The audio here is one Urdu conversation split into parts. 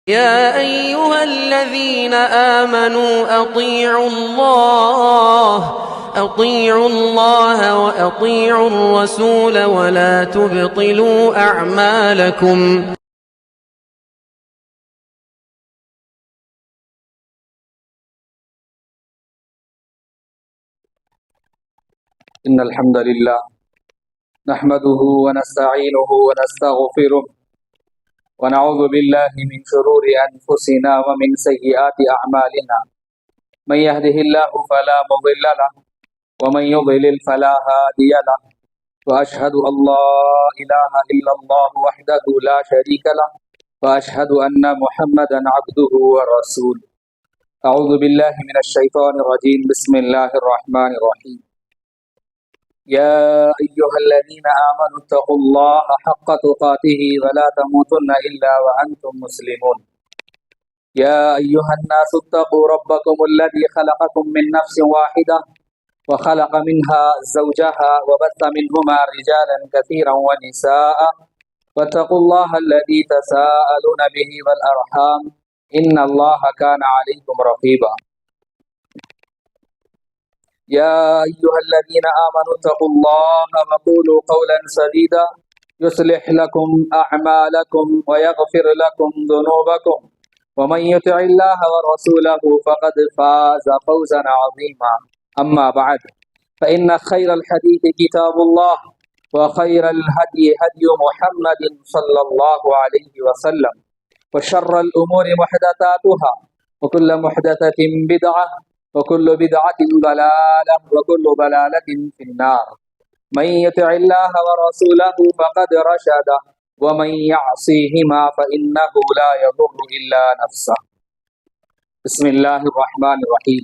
يا أيها الذين آمنوا أطيعوا الله وأطيعوا الرسول ولا تبطلوا أعمالكم. إن الحمد لله نحمده ونستعينه ونستغفره ونعوذ بالله من شرور أنفسنا ومن سيئات أعمالنا من يهده الله فلا مضل له ومن يضلل فلا هادي له وأشهد أن لا إله إلا الله وحده لا شريك له وأشهد أن محمدا عبده ورسوله. أعوذ بالله من الشيطان الرجيم. بسم الله الرحمن الرحيم. يا أيها الذين آمنوا اتقوا الله حق تقاته ولا تموتن إلا وأنتم مسلمون. يا أيها الناس اتقوا ربكم الذي خلقكم من نفس واحدة وخلق منها زوجها وبث منهما رجالا كثيرا ونساء واتقوا الله الذي تساءلون به والأرحام إن الله كان عليكم رقيبا. يا أيها الذين آمنوا اتقوا الله وقولوا قولا سديدا يصلح لكم أعمالكم ويغفر لكم ذنوبكم ومن يطع الله ورسوله فقد فاز فوزا عظيما. أما بعد فإن خير الحديث كتاب الله وخير الهدي هدي محمد صلى الله عليه وسلم وشر الأمور محدثاتها وكل محدثة بدعة وكل بدعة ضلالة وكل ضلالة في النار. من يطع الله ورسوله فقد رشد ومن يعصيهما فإنه لا يضر إلا نفسه. بسم الله الرحمن الرحيم.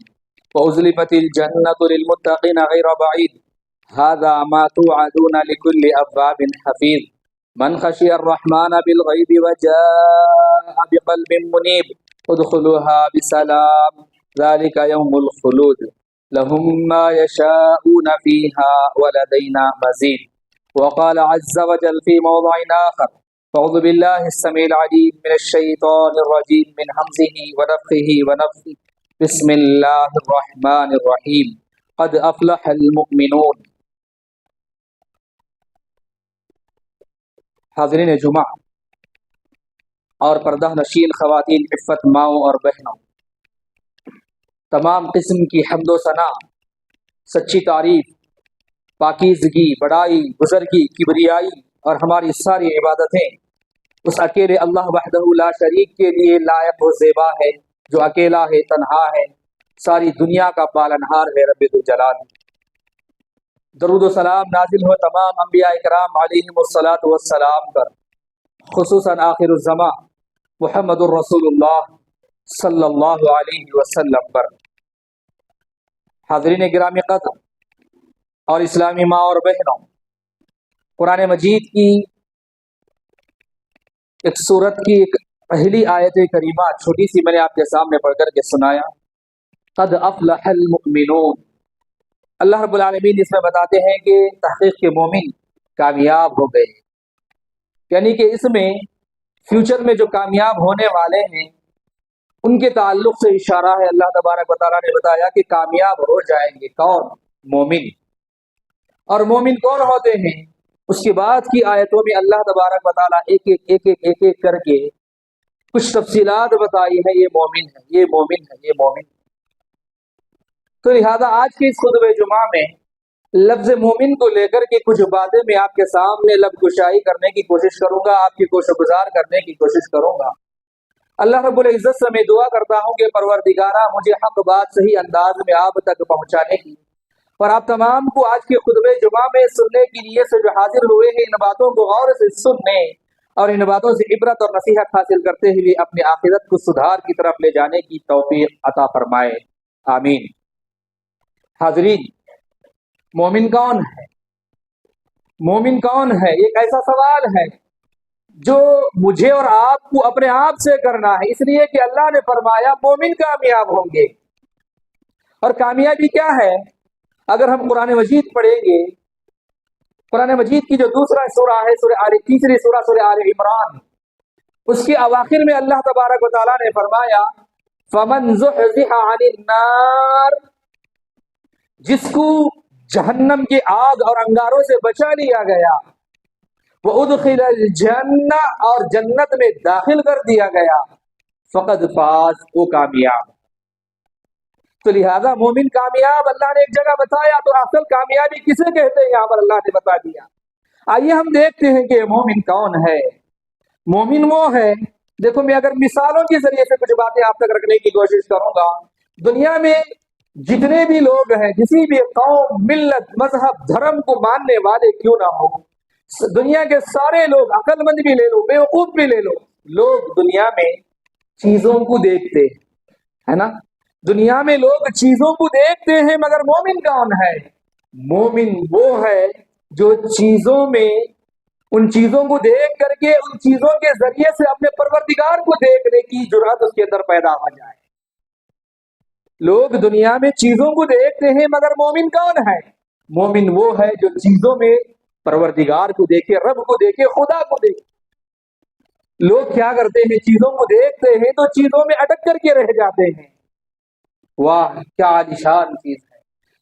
وأزلفت الجنة للمتقين غير بعيد هذا ما توعدون لكل أواب حفيظ. من خشي الرحمن بالغيب وجاء بقلب منيب ادخلوها بسلام ذلك يوم الخلود لهم ما يشاءون فيها ولدينا مزيد. وقال عز وجل في موضع آخر أعوذ بالله السميع العليم من الشيطان الرجيم من همزه ونفخه ونفثه بسم الله الرحمن الرحيم. قد أفلح المؤمنون. حاضرین جمعہ اور پردہ نشین خواتین، عفت ماؤں اور بہنوں، تمام قسم کی حمد و ثنا، سچی تعریف، پاکیزگی، بڑائی، بزرگی، کبریائی اور ہماری ساری عبادتیں اس اکیلے اللہ وحدہ لا شریک کے لیے لائق و زیبا ہے جو اکیلا ہے، تنہا ہے، ساری دنیا کا پالنہار ہے، رب ذوالجلال۔ درود و سلام نازل ہو تمام انبیاء کرام علیہم الصلاۃ والسلام پر، خصوصاً آخر الزماں محمد الرسول اللہ صلی اللہ علیہ وسلم پر۔ حاضرین گرامی قدر اور اسلامی ماں اور بہنوں، قرآن مجید کی ایک سورت کی ایک پہلی آیت کریمہ چھوٹی سی میں نے آپ کے سامنے پڑھ کر کے سنایا۔ قد افلح المؤمنون۔ اللہ رب العالمین اس میں بتاتے ہیں کہ تحقیق کے مومن کامیاب ہو گئے، یعنی کہ اس میں فیوچر میں جو کامیاب ہونے والے ہیں ان کے تعلق سے اشارہ ہے۔ اللہ تبارک و تعالیٰ نے بتایا کہ کامیاب ہو جائیں گے کون؟ مومن۔ اور مومن کون ہوتے ہیں؟ اس کے بعد کی آیتوں میں اللہ تبارک و تعالیٰ ایک کر کے کچھ تفصیلات بتائی ہے، یہ مومن ہے، یہ مومن ہے، یہ مومن ہے۔ تو لہذا آج کے اس خطبہ جمعہ میں لفظ مومن کو لے کر کے کچھ باتیں میں آپ کے سامنے لب کشائی کرنے کی کوشش کروں گا، آپ کی کوشش گزار کرنے کی کوشش کروں گا۔ اللہ رب العزت سے میں دعا کرتا ہوں کہ پروردگارہ مجھے حق بات صحیح انداز میں آپ تک پہنچانے کی، اور آپ تمام کو آج کے خطبہ جمعہ میں سننے کی نیت سے جو حاضر ہوئے ہیں ان باتوں کو غور سے سننے اور ان باتوں سے عبرت اور نصیحت حاصل کرتے ہوئے اپنے آخرت کو سدھار کی طرف لے جانے کی توفیق عطا فرمائے، آمین۔ حاضرین، مومن کون ہے؟ مومن کون ہے؟ ایک ایسا سوال ہے جو مجھے اور آپ کو اپنے آپ سے کرنا ہے، اس لیے کہ اللہ نے فرمایا مومن کامیاب ہوں گے۔ اور کامیابی کیا ہے؟ اگر ہم قرآن مجید پڑھیں گے، قرآن مجید کی جو دوسرا سورہ ہے تیسری سورہ آل عمران، اس کے اواخر میں اللہ تبارک و تعالیٰ نے فرمایا فمن زحزح عن النار، جس کو جہنم کی آگ اور انگاروں سے بچا لیا گیا، وادخل الجنہ، اور جنت میں داخل کر دیا گیا، فقد فاز، وہ کامیاب۔ تو لہذا مومن کامیاب اللہ نے ایک جگہ بتایا، تو اصل کامیابی کسے کہتے ہیں یہاں پر اللہ نے بتا دیا۔ آئیے ہم دیکھتے ہیں کہ مومن کون ہے۔ مومن وہ ہے، دیکھو میں اگر مثالوں کے ذریعے سے کچھ باتیں آپ تک رکھنے کی کوشش کروں گا، دنیا میں جتنے بھی لوگ ہیں، کسی بھی قوم، ملت، مذہب، دھرم کو ماننے والے کیوں نہ ہو، دنیا کے سارے لوگ، عقل مند بھی لے لو، بیوقوف بھی لے لو، لوگ دنیا میں چیزوں کو دیکھتے ہے نا، دنیا میں لوگ چیزوں کو دیکھتے ہیں، مگر مومن کون ہے؟ مومن وہ ہے جو چیزوں میں، ان چیزوں کو دیکھ کر کے، ان چیزوں کے ذریعے سے اپنے پروردگار کو دیکھنے کی جرأت اس کے اندر پیدا ہو جائے۔ لوگ دنیا میں چیزوں کو دیکھتے ہیں، مگر مومن کون ہے؟ مومن وہ ہے جو چیزوں میں پروردگار کو دیکھے، رب کو دیکھے، خدا کو دیکھے۔ لوگ کیا کرتے ہیں؟ چیزوں کو دیکھتے ہیں تو چیزوں میں اٹک کر کے رہ جاتے ہیں۔ واہ کیا عالیشان چیز ہے،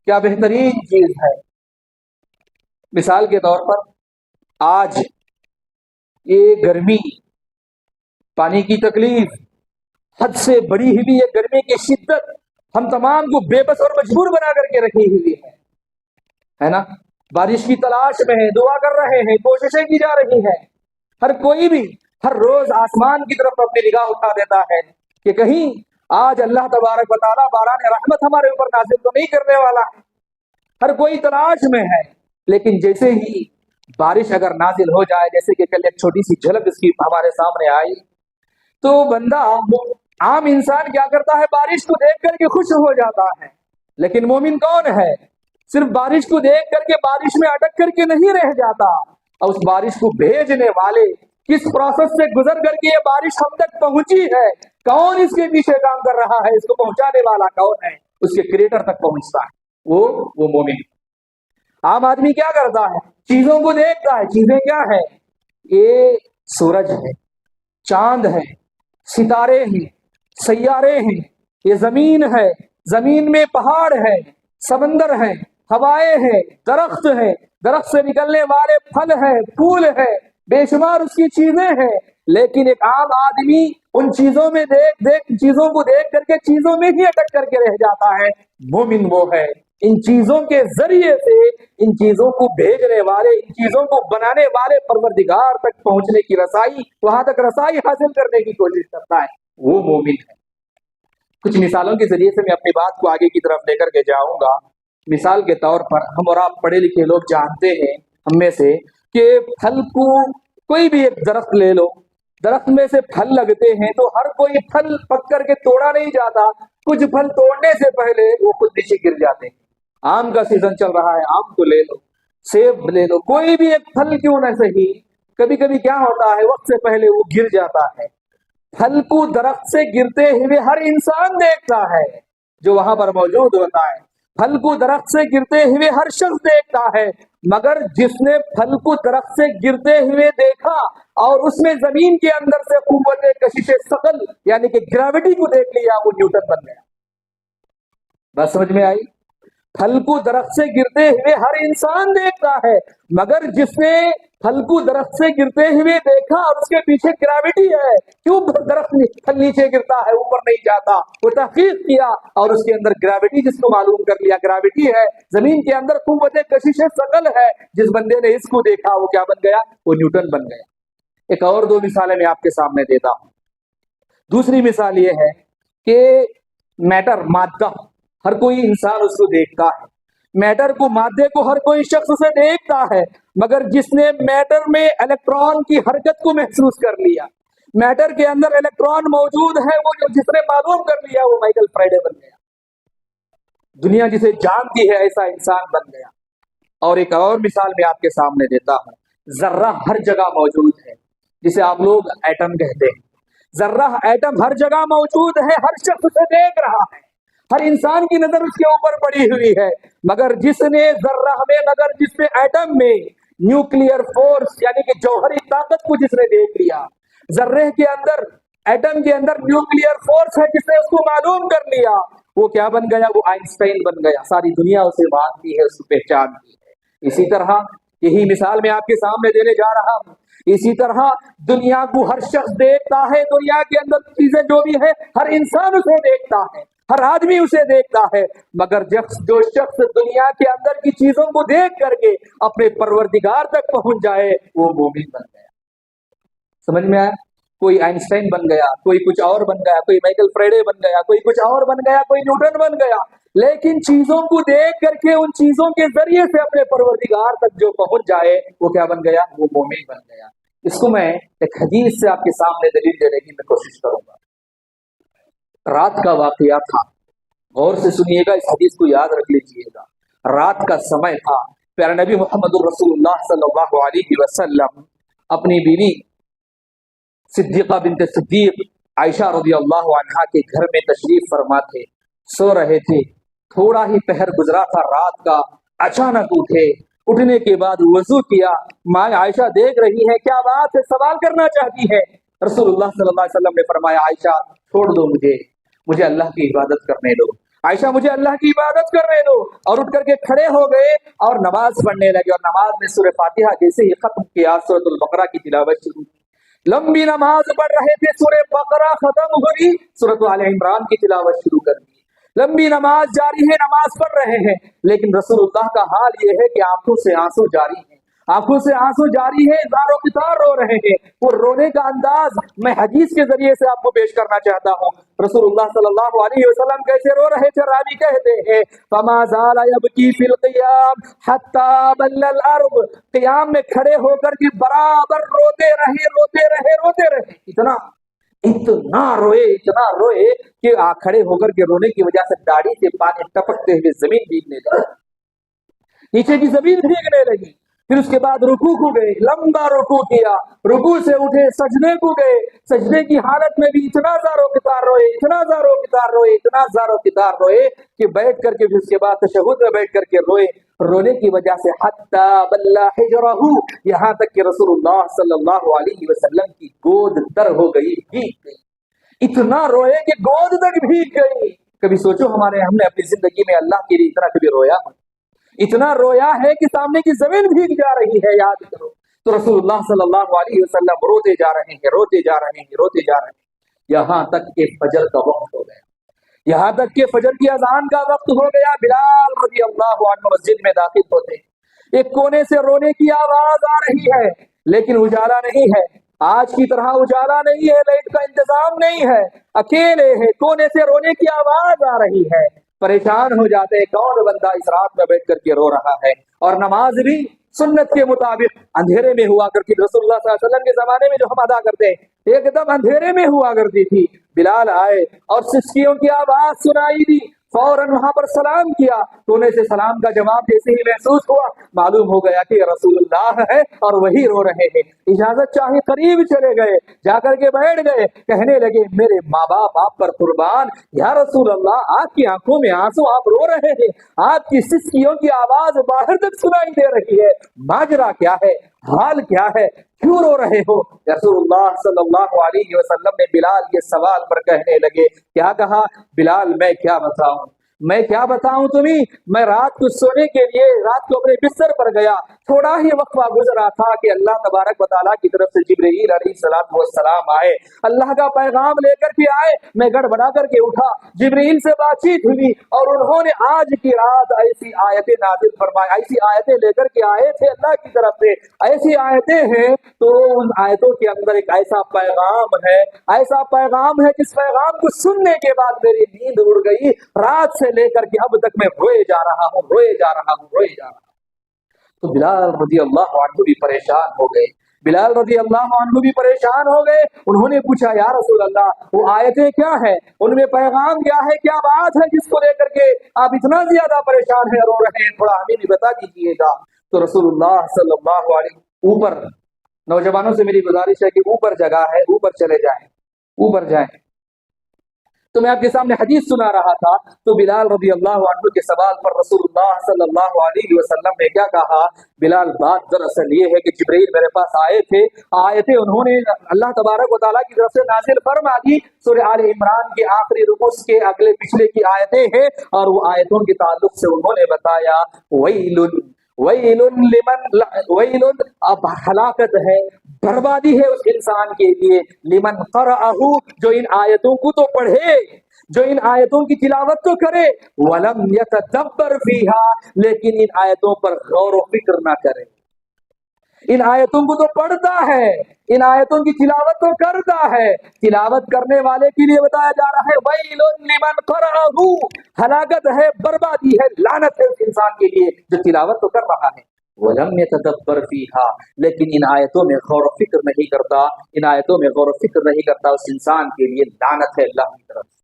کیا بہترین چیز ہے۔ مثال کے طور پر آج یہ گرمی، پانی کی تکلیف، حد سے بڑی ہوئی یہ گرمی کی شدت ہم تمام کو بے بس اور مجبور بنا کر کے رکھی ہوئی ہے نا۔ بارش کی تلاش میں ہے، دعا کر رہے ہیں، کوششیں کی جا رہی ہیں، ہر کوئی بھی ہر روز آسمان کی طرف اپنی نگاہ اٹھا دیتا ہے کہ کہیں آج اللہ تبارک و تعالیٰ باران رحمت ہمارے اوپر نازل تو نہیں کرنے والا ہے، ہر کوئی تلاش میں ہے۔ لیکن جیسے ہی بارش اگر نازل ہو جائے، جیسے کہ کل ایک چھوٹی سی جھلک اس کی ہمارے سامنے آئی، تو بندہ عام انسان کیا کرتا ہے؟ بارش کو دیکھ کر کے خوش ہو جاتا ہے۔ لیکن مومن کون ہے؟ صرف بارش کو دیکھ کر کے بارش میں اٹک کر کے نہیں رہ جاتا، اور اس بارش کو بھیجنے والے کس پروسیس سے گزر کر کے یہ بارش ہم تک پہنچی ہے، کون اس کے پیچھے کام کر رہا ہے، اس کو پہنچانے والا کون ہے، اس کے کریٹر تک پہنچتا ہے، وہ مومن۔ عام آدمی کیا کرتا ہے؟ چیزوں کو دیکھتا ہے۔ چیزیں کیا ہے؟ یہ سورج ہے، چاند ہے، ستارے ہیں، سیارے ہیں، یہ زمین ہے، زمین میں پہاڑ ہے، سمندر ہے، ہوائیں ہیں، درخت ہیں، درخت سے نکلنے والے پھل ہیں، پھول ہیں، بے شمار اس کی چیزیں ہیں۔ لیکن ایک عام آدمی ان چیزوں میں چیزوں کو دیکھ کر کے چیزوں میں ہی اٹک کر کے رہ جاتا ہے۔ مومن وہ ہے ان چیزوں کے ذریعے سے ان چیزوں کو بھیجنے والے، ان چیزوں کو بنانے والے پروردگار تک پہنچنے کی رسائی، وہاں تک رسائی حاصل کرنے کی کوشش کرتا ہے، وہ مومن ہے۔ کچھ مثالوں کے ذریعے سے میں اپنی بات کو آگے کی طرف لے کر کے جاؤں گا۔ مثال کے طور پر ہم اور آپ پڑھے لکھے لوگ جانتے ہیں ہم میں سے کہ پھل کو، کوئی بھی ایک درخت لے لو، درخت میں سے پھل لگتے ہیں تو ہر کوئی پھل پک کر کے توڑا نہیں جاتا، کچھ پھل توڑنے سے پہلے وہ خود نیچے گر جاتے ہیں۔ آم کا سیزن چل رہا ہے، آم کو لے لو، سیب لے لو، کوئی بھی ایک پھل کیوں نہ صحیح، کبھی کبھی کیا ہوتا ہے وقت سے پہلے وہ گر جاتا ہے۔ پھل کو درخت سے گرتے ہوئے ہر انسان دیکھتا ہے جو وہاں پر موجود ہوتا ہے، پھل کو درخت سے گرتے ہوئے ہر شخص دیکھتا ہے، مگر جس نے پھل کو درخت سے گرتے ہوئے دیکھا اور اس میں زمین کے اندر سے قوت کشش ثقل یعنی کہ گریوٹی کو دیکھ لیا، وہ نیوٹن بن گیا۔ بات سمجھ میں آئی؟ پھل کو درخت سے گرتے ہوئے ہر انسان دیکھتا ہے، مگر جس نے پھل کو درخت سے گرتے ہوئے دیکھا اور اس کے پیچھے گریوٹی ہے، کیوں درخت پھل نیچے گرتا ہے اوپر نہیں جاتا، وہ تحقیق کیا اور اس کے اندر گریوٹی جس کو معلوم کر لیا، گریوٹی ہے، زمین کے اندر قوت کشش ثقل ہے، جس بندے نے اس کو دیکھا وہ کیا بن گیا؟ وہ نیوٹن بن گیا۔ ایک اور دو مثالیں میں آپ کے سامنے دیتا ہوں۔ دوسری مثال یہ ہے کہ میٹر، مادہ، ہر کوئی انسان اس کو دیکھتا ہے، میٹر کو، مادے کو ہر کوئی شخص اسے دیکھتا ہے، مگر جس نے میٹر میں الیکٹران کی حرکت کو محسوس کر لیا، میٹر کے اندر الیکٹران موجود ہے، وہ جس نے معلوم کر لیا، وہ مائیکل فریڈے بن گیا۔ دنیا جسے جانتی ہے ایسا انسان بن گیا۔ اور ایک اور مثال میں آپ کے سامنے دیتا ہوں، ذرہ ہر جگہ موجود ہے، جسے آپ لوگ ایٹم کہتے ہیں۔ ذرہ، ایٹم ہر جگہ موجود ہے، ہر شخص اسے دیکھ رہا ہے، ہر انسان کی نظر اس کے اوپر پڑی ہوئی ہے، مگر جس نے ذرہ میں، مگر جس نے ایٹم میں نیوکلیئر فورس یعنی کہ جوہری طاقت کو جس نے دیکھ لیا، ذرے کے اندر، ایٹم کے اندر نیوکلیئر فورس ہے جس نے اس کو معلوم کر لیا، وہ کیا بن گیا؟ وہ آئنسٹائن بن گیا، ساری دنیا اسے مانتی ہے، اس کو پہچانتی ہے۔ اسی طرح یہی مثال میں آپ کے سامنے دینے جا رہا ہوں، اسی طرح دنیا کو ہر شخص دیکھتا ہے، دنیا کے اندر چیزیں جو بھی ہے ہر انسان اسے دیکھتا ہے، ہر آدمی اسے دیکھتا ہے، مگر جو شخص دنیا کے اندر کی چیزوں کو دیکھ کر کے اپنے پروردگار تک پہنچ جائے وہ مومن بن گیا۔ سمجھ میں آیا؟ کوئی آئنسٹائن بن گیا، کوئی کچھ اور بن گیا، کوئی مائیکل فریڈے بن گیا، کوئی کچھ اور بن گیا، کوئی نیوٹن بن گیا، لیکن چیزوں کو دیکھ کر کے ان چیزوں کے ذریعے سے اپنے پروردگار تک جو پہنچ جائے وہ کیا بن گیا؟ وہ مومن بن گیا۔ اس کو میں ایک حدیث سے آپ کے سامنے دلیل دینے کی میں کوشش کروں گا۔ رات کا واقعہ تھا، غور سے سنیے گا، اس حدیث کو یاد رکھ لیجیے گا۔ رات کا سمے تھا، پیارے نبی محمد الرسول اللہ صلی اللہ علیہ وسلم اپنی بیوی صدیقہ بنت صدیق عائشہ رضی اللہ عنہا کے گھر میں تشریف فرما تھے، سو رہے تھے، تھوڑا ہی پہر گزرا تھا رات کا، اچانک اٹھے، اٹھنے کے بعد وضو کیا، ماں عائشہ دیکھ رہی ہے، کیا بات ہے، سوال کرنا چاہتی ہے۔ رسول اللہ صلی اللہ علیہ وسلم نے فرمایا عائشہ چھوڑ دو، مجھے اللہ کی عبادت کرنے دو، عائشہ مجھے اللہ کی عبادت کرنے دو، اور اٹھ کر کے کھڑے ہو گئے اور نماز پڑھنے لگے، اور نماز میں سورہ فاتحہ جیسے ہی ختم کیا سورۃ البقرہ کی تلاوت شروع کی۔ لمبی نماز پڑھ رہے تھے، سورہ بقرہ ختم ہوئی، سورۃ آل عمران کی تلاوت شروع کر دی۔ لمبی نماز جاری ہے، نماز پڑھ رہے ہیں، لیکن رسول اللہ کا حال یہ ہے کہ آنکھوں سے آنسو جاری ہیں، آنکھوں سے آنسو جاری ہے، زار و قطار رو رہے ہیں۔ وہ رونے کا انداز میں حدیث کے ذریعے سے آپ کو پیش کرنا چاہتا ہوں۔ رسول اللہ صلی اللہ علیہ وسلم کیسے رو رہے تھے؟ راوی کہتے ہیں فما زال یبکی فی القیام حتی بل الارض، قیام میں کھڑے ہو کر کے برابر روتے رہے، اتنا روئے کہ کھڑے ہو کر کے رونے کی وجہ سے داڑھی سے پانی ٹپکتے ہوئے زمین بھیگنے لگی، نیچے کی زمین بھیگنے لگی۔ پھر اس کے بعد رکوع کو گئے، لمبا رکوع کیا، رکوع سے اٹھے، سجدے کو گئے، سجدے کی حالت میں بھی اتنا زار و قطار روئے کہ بیٹھ کر کے پھر اس کے بعد تشہد میں بیٹھ کر کے روئے، رونے کی وجہ سے حتی بلّا حجرہ، یہاں تک کہ رسول اللہ صلی اللہ علیہ وسلم کی گود تر ہو گئی، بھیگ گئی، اتنا روئے کہ گود تک بھیگ گئی۔ کبھی سوچو ہم نے اپنی زندگی میں اللہ کے لیے اتنا کبھی رویا، اتنا رویا ہے کہ سامنے کی زمین بھیگ جا رہی ہے، یاد کرو۔ تو رسول اللہ صلی اللہ علیہ وسلم روتے جا رہے ہیں، یہاں تک کہ فجر کا وقت ہو گیا، یہاں تک کہ فجر کی اذان کا وقت ہو گیا۔ بلال رضی اللہ عنہ مسجد میں داخل ہوتے، ایک کونے سے رونے کی آواز آ رہی ہے، لیکن اجالا نہیں ہے، آج کی طرح اجالا نہیں ہے، لائٹ کا انتظام نہیں ہے، اکیلے ہیں، کونے سے رونے کی آواز آ رہی ہے۔ پریشان ہو جاتے ہیں، کون بندہ اس رات میں بیٹھ کر کے رو رہا ہے، اور نماز بھی سنت کے مطابق اندھیرے میں ہوا کرتی، رسول اللہ صلی اللہ علیہ وسلم کے زمانے میں جو ہم ادا کرتے ہیں ایک دم اندھیرے میں ہوا کرتی تھی۔ بلال آئے اور سسکیوں کی آواز سنائی دی، فوراً وہاں پر سلام کیا، کونے سے سلام کا جواب جیسے ہی محسوس ہوا، معلوم ہو گیا کہ رسول اللہ ہے اور وہی رو رہے ہیں۔ اجازت چاہے قریب چلے گئے، جا کر کے بیٹھ گئے، کہنے لگے میرے ماں باپ آپ پر قربان، یا رسول اللہ آپ کی آنکھوں میں آنسو، آپ رو رہے ہیں، آپ کی سسکیوں کی آواز باہر تک سنائی دے رہی ہے، ماجرا کیا ہے، حال کیا ہے، کیوں رو رہے ہو؟ رسول اللہ صلی اللہ علیہ وسلم نے بلال کے سوال پر کہنے لگے، کیا کہا؟ بلال میں کیا بتاؤں تمہیں، میں رات کو سونے کے لیے رات کو اپنے بستر پر گیا، تھوڑا ہی وقفہ گزرا تھا کہ اللہ تبارک و تعالیٰ کی طرف سے جبرائیل علیہ السلام آئے، اللہ کا پیغام لے کر کے آئے، میں گڑبڑا کر کے اٹھا، جبرائیل سے بات چیت ہوئی اور انہوں نے آج کی رات ایسی آیتیں نازل فرمائی، ایسی آیتیں لے کر کے آئے تھے اللہ کی طرف سے، ایسی آیتیں ہیں تو ان آیتوں کے اندر ایک ایسا پیغام ہے جس پیغام کو سننے کے بعد میری نیند اڑ گئی، رات سے لے کر کے اب تک میں روئے جا رہا ہوں۔ تو بلال رضی اللہ عنہ بھی پریشان ہو گئے، انہوں نے پوچھا یا رسول اللہ وہ آیتیں کیا ہیں، ان میں پیغام کیا ہے، کیا بات ہے جس کو لے کر کے آپ اتنا زیادہ پریشان ہیں، رو رہے ہیں، تھوڑا ہمیں بھی بتا دیجیے گا۔ تو رسول اللہ صلی اللہ علیہ وسلم، اوپر نوجوانوں سے میری گزارش ہے کہ اوپر جگہ ہے، اوپر چلے جائیں، اوپر جائیں۔ تو میں آپ کے سامنے حدیث سنا رہا تھا تو بلال رضی اللہ عنہ کے سوال پر رسول اللہ صلی اللہ علیہ وسلم نے کیا کہا؟ بلال بات دراصل یہ ہے کہ جبرائیل میرے پاس آئے تھے انہوں نے اللہ تبارک و تعالیٰ کی طرف سے نازل فرما دی سورہ آل عمران کے آخری رکوع کے اگلے پچھلے کی آیتیں ہیں، اور وہ آیتوں کے تعلق سے انہوں نے بتایا ویل اب ہلاکت ہے، بربادی ہے اس انسان کے لیے، لمن قرأہ جو ان آیتوں کو تو پڑھے، جو ان آیتوں کی تلاوت تو کرے، ولم یتدبر فیہا لیکن ان آیتوں پر غور و فکر نہ کرے۔ ان آیتوں کو تو پڑھتا ہے، ان آیتوں کی تلاوت تو کرتا ہے، تلاوت کرنے والے کے لیے بتایا جا رہا ہے ویل لمن قرأہ، ہلاکت ہے، بربادی ہے، لعنت ہے اس انسان کے لیے جو تلاوت تو کر رہا ہے، وَلَمْ يَتَدَبَّرْ فِيهَا لیکن ان آیتوں میں غور و فکر نہیں کرتا، ان آیتوں میں غور و فکر نہیں کرتا، اس انسان کے لیے لعنت ہے اللہ کی طرف سے۔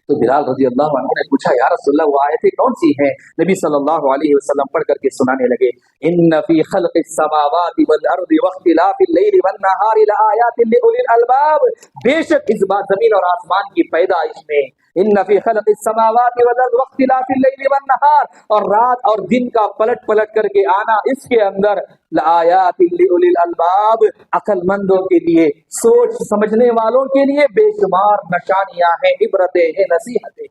تو بلال رضی اللہ عنہ نے پوچھا یا رسول اللہ وہ آیتیں کون سی ہیں؟ نبی صلی اللہ علیہ وسلم پڑھ کر کے سنانے لگے، ان فی خلق السماوات والارض واختلاف اللیل والنہار لآیات لأولی الالباب، بے شک اس بات زمین اور آسمان کی پیدائش میں، ان فی خلق السماوات والارض واختلاف اللیل والنہار، اور رات اور دن کا پلٹ کر کے آنا اس کے اندر، لآیات لأولی الالباب عقل مندوں کے لیے، سوچ سمجھنے والوں کے لیے بے شمار نشانیاں ہیں، عبرتیں ہیں، نصیحتیں۔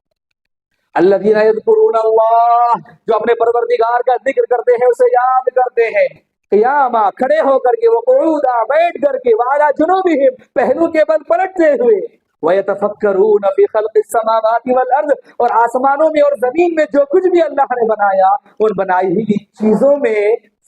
الذین یذکرون اللہ جو اپنے پروردگار کا ذکر کرتے ہیں، اسے یاد کرتے ہیں، قیامہ کھڑے ہو کر کے، وقعودا بیٹھ کر کے، وعلی جنوبہم پہلو کے بل پلٹتے ہوئے، وَيَتَفَكَّرُونَ فِي خَلْقِ السَّمَاوَاتِ وَالْأَرْضِ اور آسمانوں میں اور زمین میں جو کچھ بھی اللہ نے بنایا، ان بنائی ہوئی چیزوں میں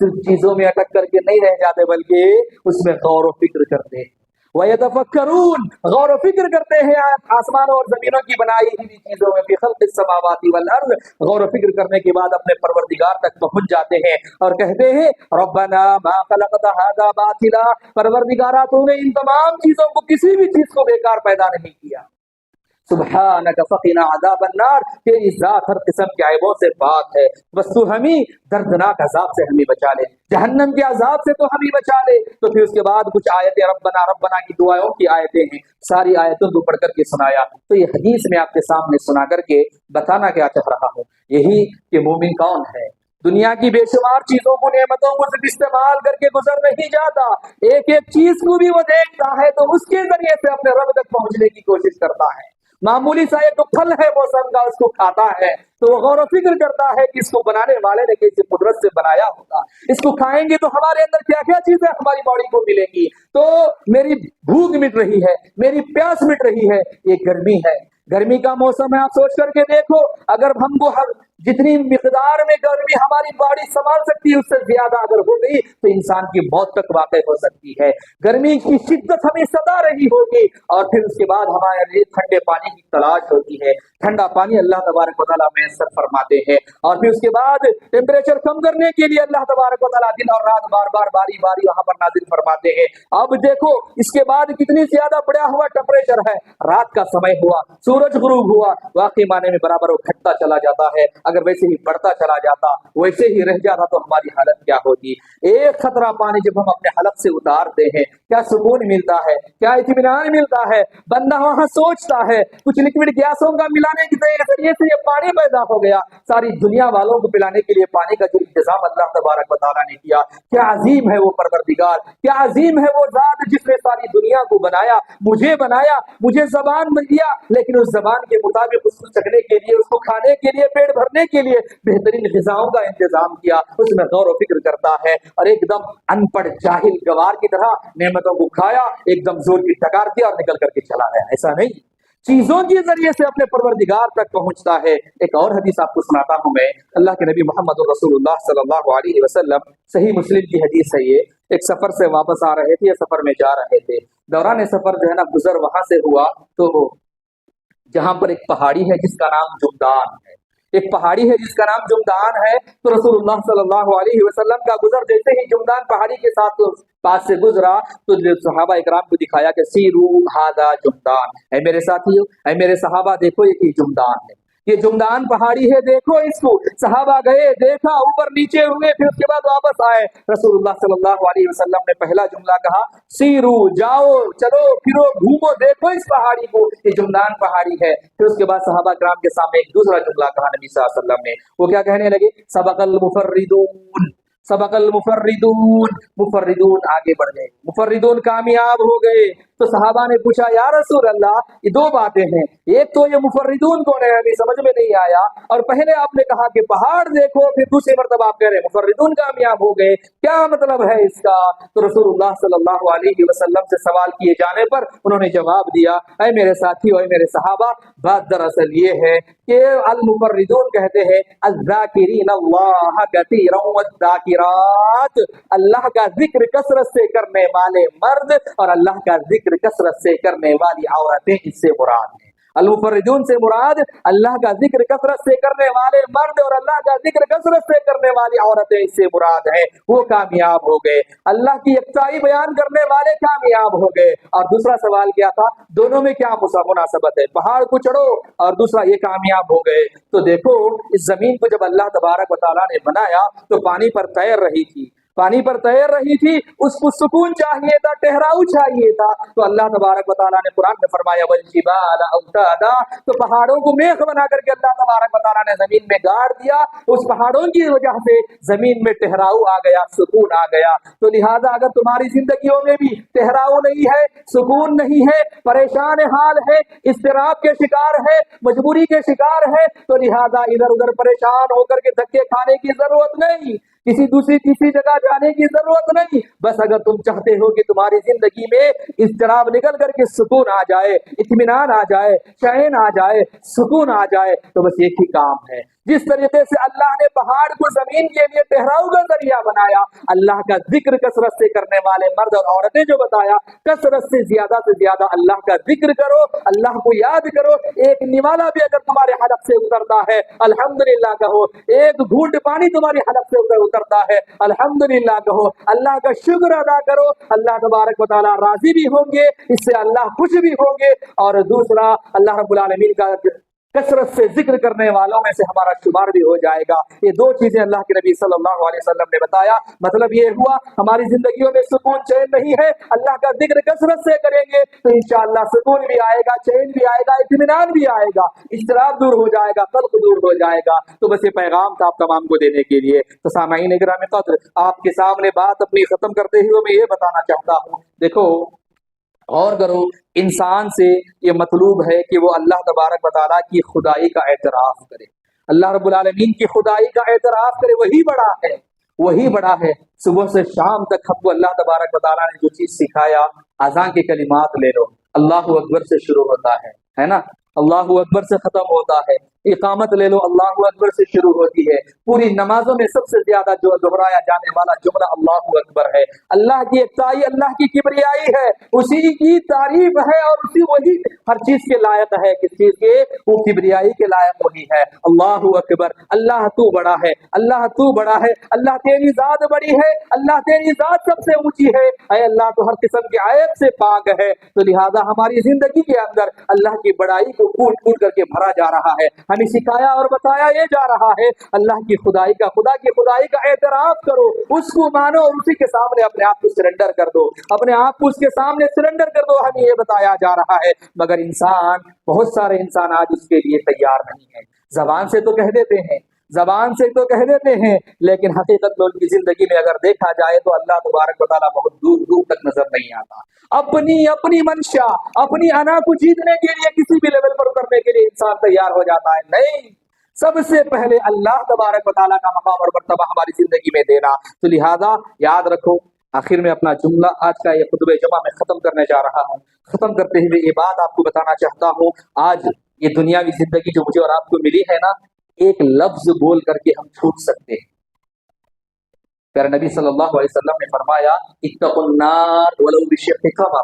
صرف چیزوں میں اٹک کر کے نہیں رہ جاتے بلکہ اس میں غور و فکر کرتے ہیں۔ وَيَتَفَكَّرُونَ غور و فکر کرتے ہیں آسمانوں اور زمینوں کی بنائی ہوئی چیزوں میں، فِي خَلْقِ السَّمَاوَاتِ وَالْأَرْضِ غور و فکر کرنے کے بعد اپنے پروردگار تک پہنچ جاتے ہیں اور کہتے ہیں ربنا ما خلقت هذا باطلا، پروردگارا تو نے ان تمام چیزوں کو، کسی بھی چیز کو بیکار پیدا نہیں کیا، سبحانک فقنا عذاب النار، تیری ذات ہر قسم کے عیبوں سے پاک ہے، بس تو ہمیں دردناک عذاب سے ہمیں بچا لے، جہنم کے عذاب سے تو ہمیں بچا لے۔ تو پھر اس کے بعد کچھ آیتیں ربنا ربنا کی دعاؤں کی آیتیں ہیں، ساری آیتوں کو پڑھ کر کے سنایا۔ تو یہ حدیث میں آپ کے سامنے سنا کر کے بتانا کیا چاہ رہا ہوں، یہی کہ مومن کون ہے، دنیا کی بے شمار چیزوں کو، نعمتوں کو صرف استعمال کر کے گزر نہیں جاتا، ایک ایک چیز کو بھی وہ دیکھتا ہے تو اس کے ذریعے سے اپنے رب تک پہنچنے کی کوشش کرتا ہے۔ معمولی سا ایک پھل ہے موسم کا، اس کو کھاتا ہے تو وہ غور و فکر کرتا ہے کہ اس کو بنانے والے نے کیسی قدرت سے بنایا ہوگا، اس کو کھائیں گے تو ہمارے اندر کیا کیا چیزیں ہماری باڈی کو ملیں گی، تو میری بھوک مٹ رہی ہے، میری پیاس مٹ رہی ہے، یہ گرمی ہے، گرمی کا موسم ہے، آپ سوچ کر کے دیکھو، اگر ہم کو جتنی مقدار میں گرمی ہماری باڈی سنبھال سکتی ہے اس سے زیادہ اگر ہو گئی تو انسان کی موت تک واقع ہو سکتی ہے۔ گرمی کی شدت ہمیں ستا رہی ہوگی اور پھر اس کے بعد ہمارے لیے ٹھنڈے پانی کی تلاش ہوتی ہے، ٹھنڈا پانی اللہ تبارک و تعالیٰ میسر فرماتے ہیں، اور پھر اس کے بعد ٹیمپریچر کم کرنے کے لیے اللہ تبارک و تعالیٰ دن اور رات بار بار باری باری وہاں پر نازل فرماتے ہیں۔ اب دیکھو اس کے بعد کتنی زیادہ بڑھا ہوا ٹیمپریچر ہے، رات کا سمے ہوا، سورج غروب ہوا، واقعی معنی میں برابر وہ گھٹتا چلا جاتا ہے، اگر ویسے ہی بڑھتا چلا جاتا، ویسے ہی رہ جاتا تو ہماری حالت کیا ہوتی۔ ایک خطرہ پانی جب ہم اپنے حلق سے اتارتے ہیں کیا سکون ملتا ہے، کیا اطمینان ملتا ہے، بندہ وہاں سوچتا ہے کچھ لکوڈ گیسوں کا ملانے کے ذریعے سے یہ پانی پیدا ہو گیا، ساری دنیا والوں کو پلانے کے لیے پانی کا جو انتظام اللہ تبارک و تعالیٰ نے کیا، کیا عظیم ہے وہ پروردگار، کیا عظیم ہے وہ ذات جس نے ساری دنیا کو بنایا، مجھے زبان دیا، لیکن اس زبان کے مطابق اس کو چکھنے کے لیے، اس کو کھانے کے لیے، پیٹ بھرنے کے لیے بہترین غذاؤں کا انتظام کیا، اس میں غور و فکر کرتا ہے، اور ایک دم ان پڑھ جاہل گوار کی طرح نعمتوں کو کھایا، ایک دم زور کی ٹکار دیا اور نکل کر کے چلا گیا، ایسا نہیں، چیزوں کے ذریعے سے اپنے پروردگار تک پہنچتا ہے۔ ایک اور حدیث آپ کو سناتا ہوں میں، اللہ کے نبی محمد رسول اللہ صلی اللہ علیہ وسلم، صحیح مسلم کی حدیث ہے یہ، ایک سفر سے واپس آ رہے تھے یا سفر میں جا رہے تھے، دوران سفر جو ہے نا گزر وہاں سے ہوا تو جہاں پر ایک پہاڑی ہے جس کا نام جمدان ہے، ایک پہاڑی ہے جس کا نام جمدان ہے، تو رسول اللہ صلی اللہ علیہ وسلم کا گزر جیسے ہی جمدان پہاڑی کے ساتھ پاس سے گزرا تو صحابہ اکرام کو دکھایا کہ سیرو ھذا جمدان، اے میرے ساتھیو، اے میرے صحابہ دیکھو یہ جمدان ہے، یہ جمدان پہاڑی ہے، دیکھو اس کو۔ صحابہ گئے، دیکھا، اوپر نیچے ہوئے، پھر اس کے بعد واپس آئے۔ رسول اللہ صلی اللہ علیہ وسلم نے پہلا جملہ کہا، سیرو، جاؤ، چلو، پھرو، گھومو، دیکھو اس پہاڑی کو، یہ جمدان پہاڑی ہے۔ پھر اس کے بعد صحابہ کرام کے سامنے ایک دوسرا جملہ کہا نبی صلی اللہ علیہ وسلم نے۔ وہ کیا کہنے لگے؟ سبق المفردون، سبق المفردون، مفردون آگے بڑھ گئے، مفردون کامیاب ہو گئے۔ تو صحابہ نے پوچھا، یا رسول اللہ، یہ دو باتیں ہیں، ایک تو یہ مفردون کون ہے، ہمیں سمجھ میں نہیں آیا، اور پہلے آپ نے کہا کہ پہاڑ دیکھو، پھر دوسری مرتبہ آپ کہہ رہے ہیں مفردون کامیاب ہو گئے، کیا مطلب ہے اس کا؟ تو رسول اللہ صلی اللہ علیہ وسلم سے سوال کیے جانے پر انہوں نے جواب دیا، اے میرے ساتھی، اے میرے صحابہ، بات دراصل یہ ہے کہ المفردون کہتے ہیں الذاکرین اللہ کثیرا والذاکرات، اللہ کا ذکر کثرت سے کرنے والے مرد اور اللہ کا ذکر کثرت سے کرنے والی عورتیں اس سے مراد ہیں۔ المفردون سے مراد اللہ کا ذکر کثرت سے کرنے والے مرد اور اللہ کا ذکر کثرت سے کرنے والی عورتیں اس سے مراد ہیں، وہ کامیاب ہو گئے۔ اللہ کی یکتائی بیان کرنے والے کامیاب ہو گئے۔ اور دوسرا سوال کیا تھا؟ دونوں میں کیا مناسبت ہے؟ پہاڑ کو چڑھو اور دوسرا یہ کامیاب ہو گئے۔ تو دیکھو، اس زمین کو جب اللہ تبارک و تعالیٰ نے بنایا تو پانی پر تیر رہی تھی، پانی پر تیر رہی تھی، اس کو سکون چاہیے تھا، ٹہراؤ چاہیے تھا، تو اللہ تبارک و تعالیٰ نے قرآن میں فرمایا والجبال اوتادا، تو پہاڑوں کو میخ بنا کر کے اللہ تبارک و تعالیٰ نے زمین میں گاڑ دیا، اس پہاڑوں کی وجہ سے زمین میں ٹہراؤ آ گیا، سکون آ گیا۔ تو لہٰذا اگر تمہاری زندگیوں میں بھی ٹہراؤ نہیں ہے، سکون نہیں ہے، پریشان حال ہے، اضطراب کے شکار ہے، مجبوری کے شکار ہے، تو لہٰذا ادھر ادھر پریشان ہو کر کے دھکے کھانے کی ضرورت نہیں، کسی دوسری تیسری جگہ جانے کی ضرورت نہیں۔ بس اگر تم چاہتے ہو کہ تمہاری زندگی میں اضطراب نکل کر کے سکون آ جائے، اطمینان آ جائے، چین آ جائے، سکون آ جائے، تو بس ایک ہی کام ہے۔ جس طریقے سے اللہ نے پہاڑ کو زمین کے لیے ٹہراؤ کا ذریعہ بنایا، اللہ کا ذکر کثرت سے کرنے والے مرد اور عورتیں جو بتایا، کثرت سے زیادہ اللہ کا ذکر کرو، اللہ کو یاد کرو۔ ایک نوالا بھی اگر تمہارے حلق سے اترتا ہے، الحمدللہ کہو۔ ایک گھونٹ پانی تمہاری حلق سے اترتا ہے، الحمدللہ کہو۔ اللہ کا شکر ادا کرو، اللہ تبارک و تعالیٰ راضی بھی ہوں گے، اس سے اللہ خوش بھی ہوں گے، اور دوسرا اللہ رب العالمین کا کثرت سے ذکر کرنے والوں میں سے ہمارا شمار بھی ہو جائے گا۔ یہ دو چیزیں اللہ کے نبی صلی اللہ علیہ وسلم نے بتایا۔ مطلب یہ ہوا ہماری زندگیوں میں سکون چین نہیں ہے، اللہ کا ذکر کثرت سے کریں گے تو انشاءاللہ سکون بھی آئے گا، چین بھی آئے گا، اطمینان بھی آئے گا، اضطراب دور ہو جائے گا، قلق دور ہو جائے گا۔ تو بس یہ پیغام تھا آپ تمام کو دینے کے لیے۔ تو سامعین اکرام قدر، آپ کے سامنے بات اپنی ختم کرتے ہوئے میں یہ بتانا چاہتا ہوں، دیکھو اور کرو، انسان سے یہ مطلوب ہے کہ وہ اللہ تبارک و تعالیٰ کی خدائی کا اعتراف کرے، اللہ رب العالمین کی خدائی کا اعتراف کرے، وہی بڑا ہے، وہی بڑا ہے۔ صبح سے شام تک ہم کو اللہ تبارک و تعالیٰ نے جو چیز سکھایا، اذان کے کلمات لے لو، اللہ اکبر سے شروع ہوتا ہے نا، اللہ اکبر سے ختم ہوتا ہے۔ اقامت لے لو، اللہ اکبر سے شروع ہوتی ہے۔ پوری نمازوں میں سب سے زیادہ جو دہرایا جانے والا جملہ اللہ اکبر ہے۔ اللہ کی یکتائی، اللہ کی کبریائی ہے، اسی کی تعریف ہے، اور اسی وہی ہر چیز کے لائق ہے، کس چیز کے؟ وہ کبریائی کے لائق وہی ہے۔ اللہ اکبر، اللہ تو بڑا ہے، اللہ تو بڑا ہے، اللہ تیری ذات بڑی ہے، اللہ تیری ذات سب سے اونچی ہے، اے اللہ تو ہر قسم کے عیب سے پاک ہے۔ تو لہذا ہماری زندگی کے اندر اللہ کی بڑائی کو کوٹ کوٹ کر کے بھرا جا رہا ہے، ہمیں سکھایا اور بتایا یہ جا رہا ہے اللہ کی خدائی کا، خدا کی خدائی کا اعتراف کرو، اس کو مانو اور اسی کے سامنے اپنے آپ کو سرنڈر کر دو، اپنے آپ کو اس کے سامنے سرنڈر کر دو، ہمیں یہ بتایا جا رہا ہے۔ مگر انسان، بہت سارے انسان آج اس کے لیے تیار نہیں ہے۔ زبان سے تو کہہ دیتے ہیں، زبان سے تو کہہ دیتے ہیں، لیکن حقیقت میں ان کی زندگی میں اگر دیکھا جائے تو اللہ تبارک و تعالیٰ بہت دور دور تک نظر نہیں آتا۔ اپنی منشا، اپنی انا کو جیتنے کے لیے کسی بھی لیول پر اترنے کے لیے انسان تیار ہو جاتا ہے، نہیں، سب سے پہلے اللہ تبارک و تعالیٰ کا مقام اور مرتبہ ہماری زندگی میں دینا۔ تو لہذا یاد رکھو، آخر میں اپنا جملہ آج کا یہ خطبہ جمعہ میں ختم کرنے جا رہا ہوں۔ ختم کرتے ہوئے یہ بات آپ کو بتانا چاہتا ہوں، آج یہ دنیاوی زندگی جو مجھے اور آپ کو ملی ہے نا، ایک لفظ بول کر کے ہم چھوٹ سکتے ہیں۔ پیارے نبی صلی اللہ علیہ وسلم نے فرمایا اتقوا النار ولو بشق تمرہ،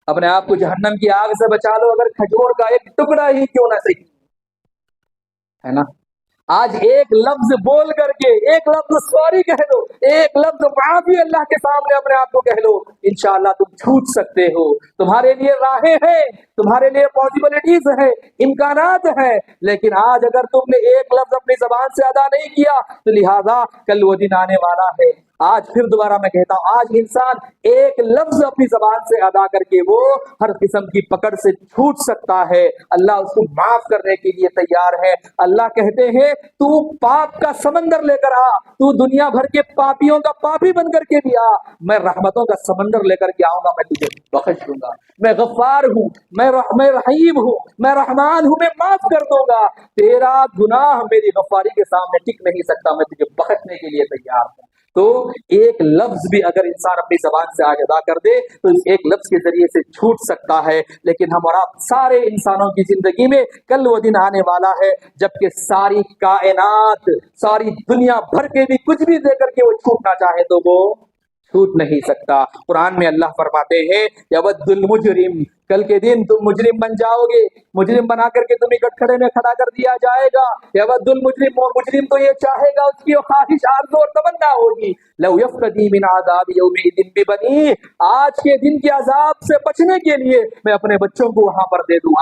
اپنے آپ کو جہنم کی آگ سے بچا لو، اگر کھجور کا ایک ٹکڑا ہی کیوں نہ صحیح، ہے نا۔ آج ایک لفظ بول کر کے، ایک لفظ سوری کہہ دو، ایک لفظ معافی اللہ کے سامنے اپنے آپ کو کہہ لو، انشاءاللہ تم چھوٹ سکتے ہو۔ تمہارے لیے راہیں ہیں، تمہارے لیے پاسبلٹیز ہیں، امکانات ہیں، لیکن آج اگر تم نے ایک لفظ اپنی زبان سے ادا نہیں کیا تو لہذا کل وہ دن آنے والا ہے۔ آج پھر دوبارہ میں کہتا ہوں، آج انسان ایک لفظ اپنی زبان سے ادا کر کے وہ ہر قسم کی پکڑ سے چھوٹ سکتا ہے، اللہ اس کو معاف کرنے کے لیے تیار ہے۔ اللہ کہتے ہیں تو پاپ کا سمندر لے کر آ، تو دنیا بھر کے پاپیوں کا پاپی بن کر کے بھی آ، میں رحمتوں کا سمندر لے کر کے آؤں گا، میں تجھے بخش دوں گا، میں غفار ہوں، میں رحیم ہوں، میں رحمان ہوں، میں معاف کر دوں گا، تیرا گناہ میری غفاری کے سامنے ٹک نہیں سکتا، میں تجھے بخشنے کے لیے تیار ہوں۔ تو ایک لفظ بھی اگر انسان اپنی زبان سے آگے ادا کر دے تو اس ایک لفظ کے ذریعے سے چھوٹ سکتا ہے، لیکن ہم اور آپ سارے انسانوں کی زندگی میں کل وہ دن آنے والا ہے جبکہ ساری کائنات، ساری دنیا بھر کے بھی کچھ بھی دے کر کے وہ چھوٹنا چاہے تو وہ چھوٹ نہیں سکتا۔ قرآن میں اللہ فرماتے ہیں یود المجرم، کل کے دن تم مجرم بن جاؤ گے، مجرم بنا کر کے تمہیں کٹکھڑے میں کھڑا کر دیا جائے گا۔ یود المجرم، اور مجرم تو یہ چاہے گا، اس کی خواہش آرزو اور تمنا ہوگی، لو یفتدی من عذاب یومئذ ببنیہ، آج کے دن کے عذاب سے بچنے کے لیے میں اپنے بچوں کو وہاں پر دے دوں۔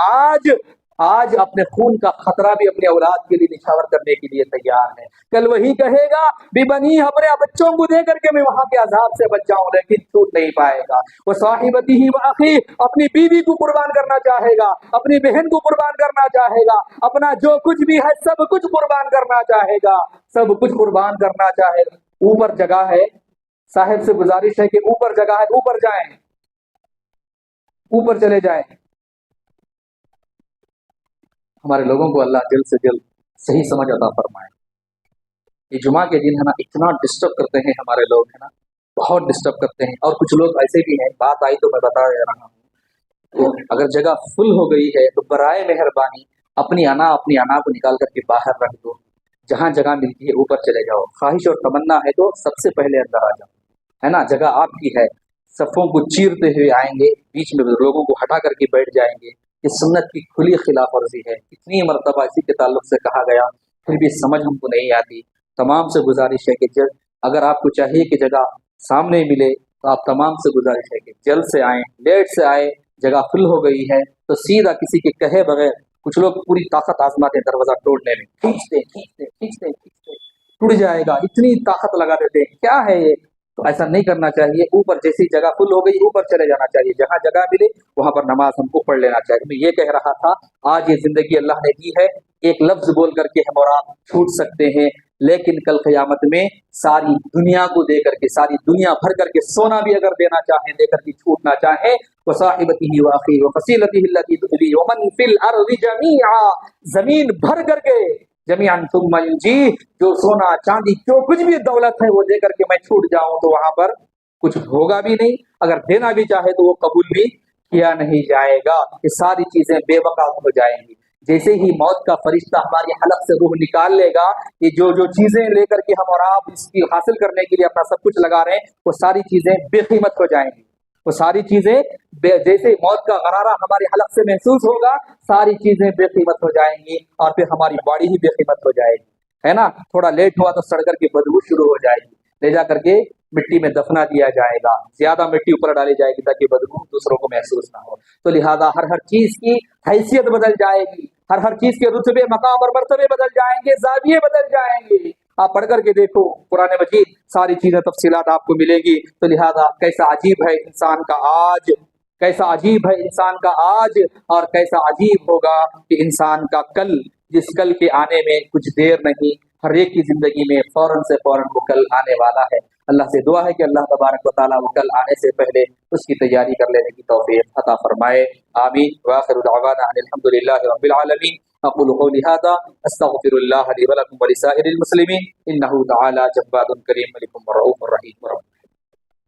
آج اپنے خون کا خطرہ بھی اپنے اولاد کے لیے نچھاور کرنے کے لیے تیار ہے، کل وہی کہے گا ببنی، اپنے بچوں کو دے کر کے میں وہاں کے عذاب سے بچ جاؤں، لیکن چھوٹ نہیں پائے گا۔ وہ صاحبتہ و اخی، اپنی بیوی کو قربان کرنا چاہے گا، اپنی بہن کو قربان کرنا چاہے گا، اپنا جو کچھ بھی ہے سب کچھ قربان کرنا چاہے گا، سب کچھ قربان کرنا چاہے گا۔ اوپر جگہ ہے، صاحب سے گزارش ہے کہ اوپر جگہ ہے، اوپر جائیں، اوپر چلے جائیں۔ ہمارے لوگوں کو اللہ جلد سے جلد صحیح سمجھ عطا فرمائے۔ یہ جمعہ کے دن ہے نا اتنا ڈسٹرب کرتے ہیں ہمارے لوگ، ہے نا بہت ڈسٹرب کرتے ہیں، اور کچھ لوگ ایسے بھی ہیں، بات آئی تو میں بتا رہا ہوں، تو اگر جگہ فل ہو گئی ہے تو برائے مہربانی اپنی انا کو نکال کر کے باہر رکھ دو، جہاں جگہ ملتی ہے اوپر چلے جاؤ، خواہش اور تمنا ہے تو سب سے پہلے اندر آ جاؤ، ہے نا، جگہ آپ کی ہے۔ صفوں کو چیرتے ہوئے آئیں گے، بیچ میں لوگوں کو ہٹا کر کے بیٹھ جائیں گے، یہ سنت کی کھلی خلاف ورزی ہے۔ کتنی مرتبہ اسی کے تعلق سے کہا گیا، پھر بھی سمجھ ہم کو نہیں آتی۔ تمام سے گزارش ہے کہ اگر آپ کو چاہیے کہ جگہ سامنے ملے تو آپ تمام سے گزارش ہے کہ جلد سے آئیں، لیٹ سے آئے، جگہ فل ہو گئی ہے تو سیدھا کسی کے کہے بغیر، کچھ لوگ پوری طاقت آزماتے ہیں دروازہ توڑنے میں، کھینچتے ٹوٹ جائے گا، اتنی طاقت لگا دیتے ہیں، کیا ہے یہ؟ تو ایسا نہیں کرنا چاہیے، اوپر جیسی جگہ فل ہو گئی اوپر چلے جانا چاہیے، جہاں جگہ ملے وہاں پر نماز ہم کو پڑھ لینا چاہیے۔ میں یہ کہہ رہا تھا آج یہ زندگی اللہ نے دی ہے، ایک لفظ بول کر کے ہم اور آپ چھوٹ سکتے ہیں، لیکن کل قیامت میں ساری دنیا کو دے کر کے، ساری دنیا بھر کر کے سونا بھی اگر دینا چاہیں، دے کر کے چھوٹنا چاہیں، وصاحبته واخيه وفصيلته التي تؤويه ومن في الارض جميعا، زمین بھر کر کے جمیعاً ثم ينجي، جو سونا چاندی جو کچھ بھی دولت ہے وہ دے کر کے میں چھوٹ جاؤں تو وہاں پر کچھ ہوگا بھی نہیں، اگر دینا بھی چاہے تو وہ قبول بھی کیا نہیں جائے گا، یہ ساری چیزیں بے وقت ہو جائیں گی۔ جیسے ہی موت کا فرشتہ ہماری حلق سے روح نکال لے گا، یہ جو چیزیں لے کر کے ہم اور آپ اس کی حاصل کرنے کے لیے اپنا سب کچھ لگا رہے ہیں، وہ ساری چیزیں بے قیمت ہو جائیں گی، وہ ساری چیزیں جیسے موت کا غرارہ ہمارے حلق سے محسوس ہوگا، ساری چیزیں بے قیمت ہو جائیں گی، اور پھر ہماری باڈی ہی بے قیمت ہو جائے گی، ہے نا، تھوڑا لیٹ ہوا تو سڑ کر کے بدبو شروع ہو جائے گی، لے جا کر کے مٹی میں دفنا دیا جائے گا، زیادہ مٹی اوپر ڈالی جائے گی تاکہ بدبو دوسروں کو محسوس نہ ہو، تو لہذا ہر چیز کی حیثیت بدل جائے گی، ہر چیز کے رتبے، مقام اور مرتبے بدل جائیں گے، زاویے بدل جائیں گے۔ آپ پڑھ کر کے دیکھو قرآن مجید، ساری چیزیں تفصیلات آپ کو ملے گی، تو لہذا کیسا عجیب ہے انسان کا آج، کیسا عجیب ہے انسان کا آج، اور کیسا عجیب ہوگا کہ انسان کا کل، جس کل کے آنے میں کچھ دیر نہیں، ہر ایک کی زندگی میں فوراً سے فوراً وہ کل آنے والا ہے۔ اللہ سے دعا ہے کہ اللہ تبارک و تعالیٰ وہ کل آنے سے پہلے اس کی تیاری کر لینے کی توفیق عطا فرمائے، آمین۔ وآخر دعوانا ان الحمد للہ رب العالمین۔ اقول قولی ھذا استغفر اللہ لی ولکم ولسائر المسلمین انہ تعالی جواد کریم ملک رؤوف رحیم۔